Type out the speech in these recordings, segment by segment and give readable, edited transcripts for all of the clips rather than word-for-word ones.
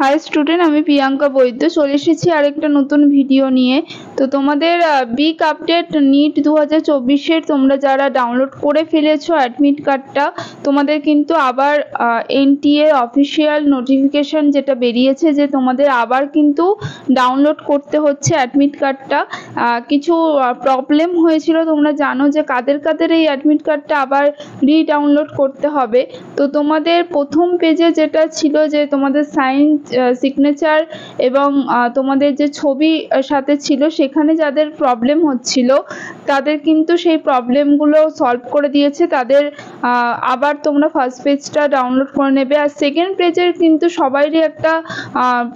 High student, আমি প্রিয়াঙ্কা বৈদ্য চলে এসেছি আরেকটা নতুন ভিডিও নিয়ে। তো তোমাদের বিগ আপডেট নিট 2024-এর তোমরা যারা ডাউনলোড করে ফেলেছো অ্যাডমিট কার্ডটা, তোমাদের কিন্তু আবার এনটিএ অফিসিয়াল নোটিফিকেশন যেটা বেরিয়েছে যে তোমাদের আবার কিন্তু ডাউনলোড করতে হচ্ছে অ্যাডমিট কার্ডটা। কিছু প্রবলেম হয়েছিল, তোমরা জানো যে কাদের কাদের এই অ্যাডমিট কার্ডটা আবার রিডাউনলোড করতে হবে। তো তোমাদের প্রথম পেজে যেটা ছিল যে তোমাদের সাইন সিগনেচার এবং তোমাদের যে ছবি সাথে ছিল, সেখানে যাদের প্রবলেম হচ্ছিল তাদের কিন্তু সেই প্রবলেমগুলো সলভ করে দিয়েছে। তাদের আবার তোমরা ফার্স্ট পেজটা ডাউনলোড করে নেবে। আর সেকেন্ড পেজের কিন্তু সবাইরই একটা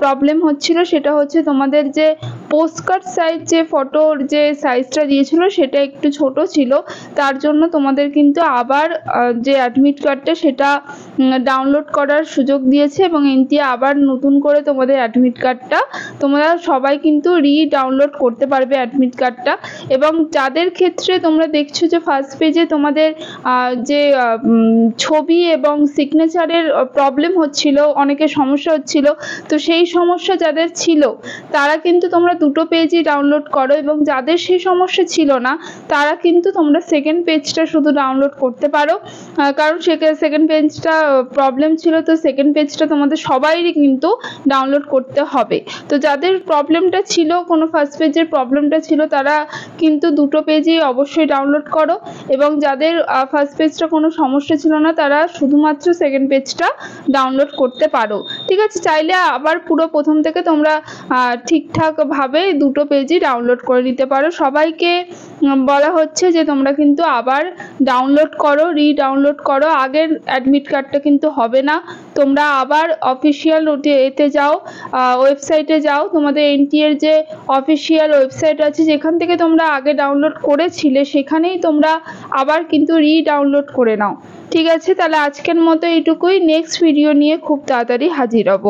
প্রবলেম হচ্ছিল, সেটা হচ্ছে তোমাদের যে পোস্টকার্ড সাইজ, যে ফটোর যে সাইজটা দিয়েছিল সেটা একটু ছোট ছিল, তার জন্য তোমাদের কিন্তু আবার যে অ্যাডমিট কার্ডটা সেটা ডাউনলোড করার সুযোগ দিয়েছে এবং এনটিএ আবার নতুন করে তোমাদের অ্যাডমিট কার্ডটা তোমরা সবাই কিন্তু ডাউনলোড করতে পারবে অ্যাডমিট কার্ডটা। এবং যাদের ক্ষেত্রে তোমরা দেখছো যে ফার্স্ট পেজে তোমাদের যে ছবি এবং সিগনেচারের প্রবলেম হচ্ছিল, অনেকের সমস্যা হচ্ছিল, তো সেই সমস্যা যাদের ছিল তারা কিন্তু তোমরা দুটো পেজই ডাউনলোড করো, এবং যাদের সেই সমস্যা ছিল না তারা কিন্তু তোমরা সেকেন্ড পেজটা শুধু ডাউনলোড করতে পারো। কারণ সেকেন্ড পেজটা প্রবলেম ছিল, তো সেকেন্ড পেজটা তোমাদের সবাইরই কিন্তু ডাউনলোড করতে হবে। তো যাদের প্রবলেমটা ছিল, কোনো ফার্স্ট পেজের প্রবলেমটা ছিল, তারা কিন্তু দুটো পেজই অবশ্যই ডাউনলোড করো, এবং যাদের ফার্স্ট পেজটা কোনো সমস্যা ছিল না তারা শুধুমাত্র সেকেন্ড পেজটা ডাউনলোড করতে পারো। ঠিক আছে, চাইলে আবার পুরো প্রথম থেকে তোমরা ঠিকঠাকভাবে দুটো পেজই ডাউনলোড করে নিতে পারো। সবাইকে বলা হচ্ছে যে তোমরা কিন্তু আবার ডাউনলোড করো, রিডাউনলোড করো। আগের অ্যাডমিট কার্ডটা কিন্তু হবে না, তোমরা আবার অফিসিয়াল এতে যাও, ওয়েবসাইটে যাও, তোমাদের এনটিএর যে অফিসিয়াল ওয়েবসাইট আছে যেখান থেকে তোমরা আগে ডাউনলোড করেছিলে সেখানেই তোমরা আবার কিন্তু রিডাউনলোড করে নাও। ঠিক আছে, তাহলে আজকের মতো এইটুকুই। নেক্সট ভিডিও নিয়ে খুব তাড়াতাড়ি হাজির হব।